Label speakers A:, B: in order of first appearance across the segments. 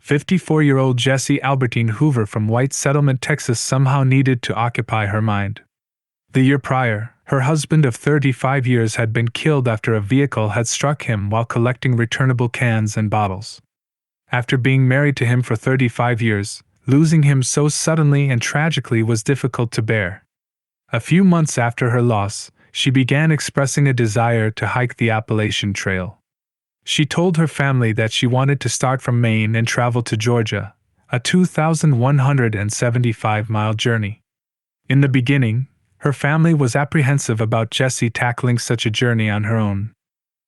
A: 54-year-old Jessie Albertine Hoover from White Settlement, Texas somehow needed to occupy her mind. The year prior, her husband of 35 years had been killed after a vehicle had struck him while collecting returnable cans and bottles. After being married to him for 35 years, losing him so suddenly and tragically was difficult to bear. A few months after her loss, she began expressing a desire to hike the Appalachian Trail. She told her family that she wanted to start from Maine and travel to Georgia, a 2,175-mile journey. In the beginning, her family was apprehensive about Jessie tackling such a journey on her own.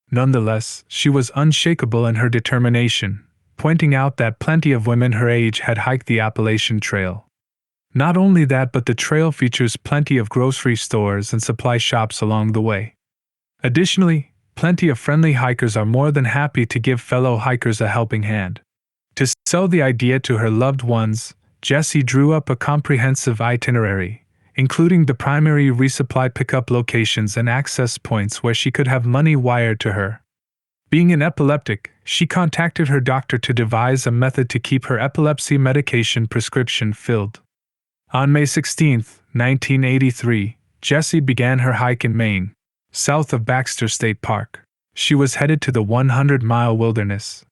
A: Nonetheless, she was unshakable in her determination, pointing out that plenty of women her age had hiked the Appalachian Trail. Not only that, but the trail features plenty of grocery stores and supply shops along the way. Additionally, plenty of friendly hikers are more than happy to give fellow hikers a helping hand. To sell the idea to her loved ones, Jessie drew up a comprehensive itinerary, including the primary resupply pickup locations and access points where she could have money wired to her. Being an epileptic, she contacted her doctor to devise a method to keep her epilepsy medication prescription filled. On May 16, 1983, Jessie began her hike in Maine, south of Baxter State Park. She was headed to the 100-mile wilderness.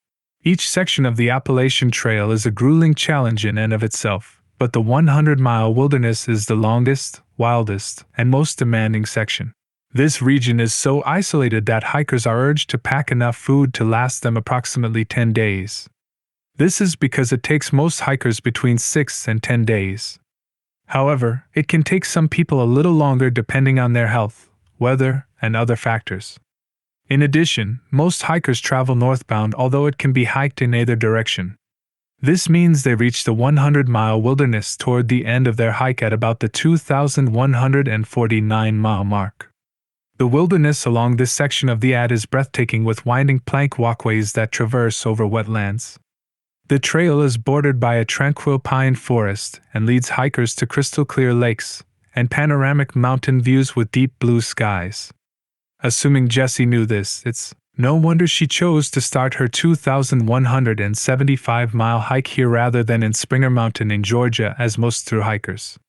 A: Each section of the Appalachian Trail is a grueling challenge in and of itself, but the 100-mile wilderness is the longest, wildest, and most demanding section. This region is so isolated that hikers are urged to pack enough food to last them approximately 10 days. This is because it takes most hikers between 6 and 10 days. However, it can take some people a little longer depending on their health, weather, and other factors. In addition, most hikers travel northbound, although it can be hiked in either direction. This means they reach the 100-mile wilderness toward the end of their hike at about the 2,149-mile mark. The wilderness along this section of the AT is breathtaking, with winding plank walkways that traverse over wetlands. The trail is bordered by a tranquil pine forest and leads hikers to crystal-clear lakes and panoramic mountain views with deep blue skies. Assuming Jessie knew this, it's no wonder she chose to start her 2,175-mile hike here rather than in Springer Mountain in Georgia, as most thru hikers.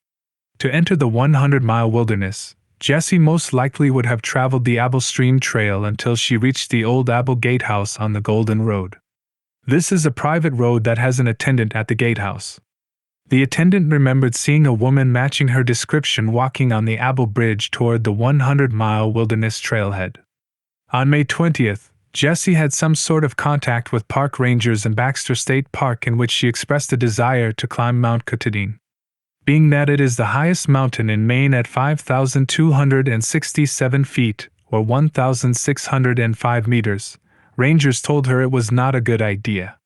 A: To enter the 100-mile wilderness, Jessie most likely would have traveled the Apple Stream Trail until she reached the old Apple Gatehouse on the Golden Road. This is a private road that has an attendant at the gatehouse. The attendant remembered seeing a woman matching her description walking on the Apple Bridge toward the 100-mile wilderness trailhead. On May 20th, Jessie had some sort of contact with park rangers in Baxter State Park in which she expressed a desire to climb Mount Katahdin. Being that it is the highest mountain in Maine at 5,267 feet, or 1,605 meters, rangers told her it was not a good idea.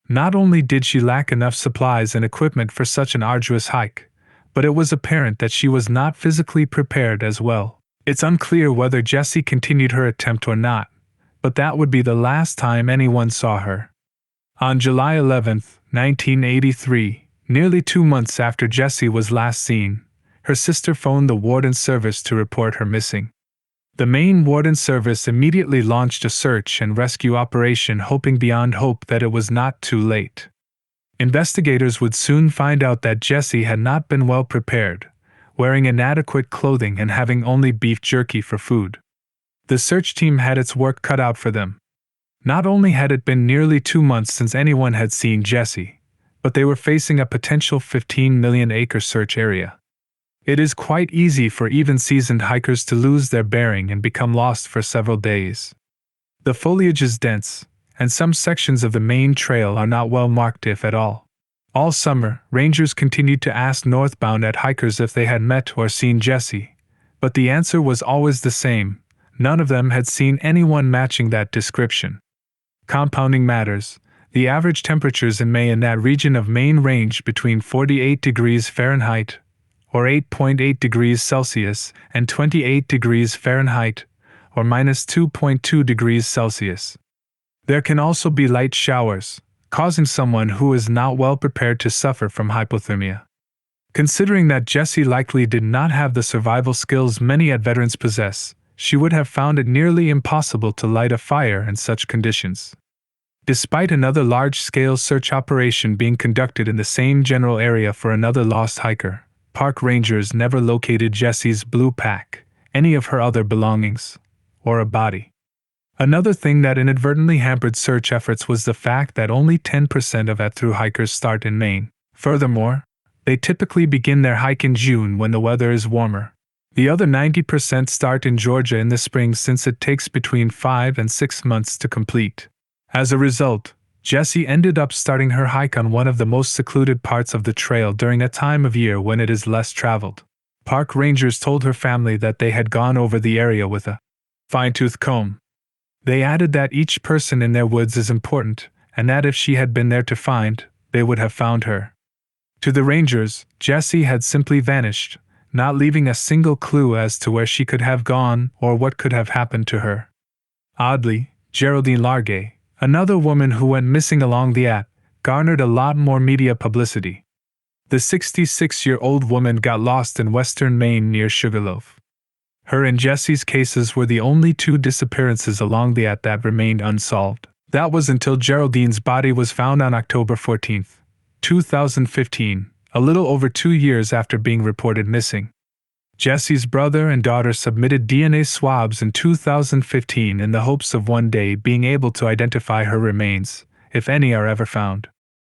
A: Not only did she lack enough supplies and equipment for such an arduous hike, but it was apparent that she was not physically prepared as well. It's unclear whether Jessie continued her attempt or not, but that would be the last time anyone saw her. On July 11, 1983, nearly 2 months after Jessie was last seen, her sister phoned the Warden Service to report her missing. The Maine Warden Service immediately launched a search and rescue operation, hoping beyond hope that it was not too late. Investigators would soon find out that Jessie had not been well prepared, wearing inadequate clothing and having only beef jerky for food. The search team had its work cut out for them. Not only had it been nearly 2 months since anyone had seen Jessie, but they were facing a potential 15 million-acre search area. It is quite easy for even seasoned hikers to lose their bearing and become lost for several days. The foliage is dense, and some sections of the main trail are not well marked if at all. All summer, rangers continued to ask northbound at hikers if they had met or seen Jessie, but the answer was always the same: none of them had seen anyone matching that description. Compounding matters, the average temperatures in May in that region of Maine ranged between 48 degrees Fahrenheit, or 8.8 degrees Celsius, and 28 degrees Fahrenheit, or minus 2.2 degrees Celsius. There can also be light showers, causing someone who is not well prepared to suffer from hypothermia. Considering that Jessie likely did not have the survival skills many veterans possess, she would have found it nearly impossible to light a fire in such conditions. Despite another large-scale search operation being conducted in the same general area for another lost hiker, park rangers never located Jessie's blue pack, any of her other belongings, or a body. Another thing that inadvertently hampered search efforts was the fact that only 10% of through hikers start in Maine. Furthermore, they typically begin their hike in June when the weather is warmer. The other 90% start in Georgia in the spring since it takes between 5 and 6 months to complete. As a result, Jessie ended up starting her hike on one of the most secluded parts of the trail during a time of year when it is less traveled. Park rangers told her family that they had gone over the area with a fine-tooth comb. They added that each person in their woods is important, and that if she had been there to find, they would have found her. To the rangers, Jessie had simply vanished, not leaving a single clue as to where she could have gone or what could have happened to her. Oddly, Geraldine Largay, another woman who went missing along the garnered a lot more media publicity. The 66-year-old woman got lost in western Maine near Sugarloaf. Her and Jessie's cases were the only two disappearances along the that remained unsolved. That was until Geraldine's body was found on October 14, 2015, a little over 2 years after being reported missing. Jessie's brother and daughter submitted DNA swabs in 2015 in the hopes of one day being able to identify her remains, if any are ever found.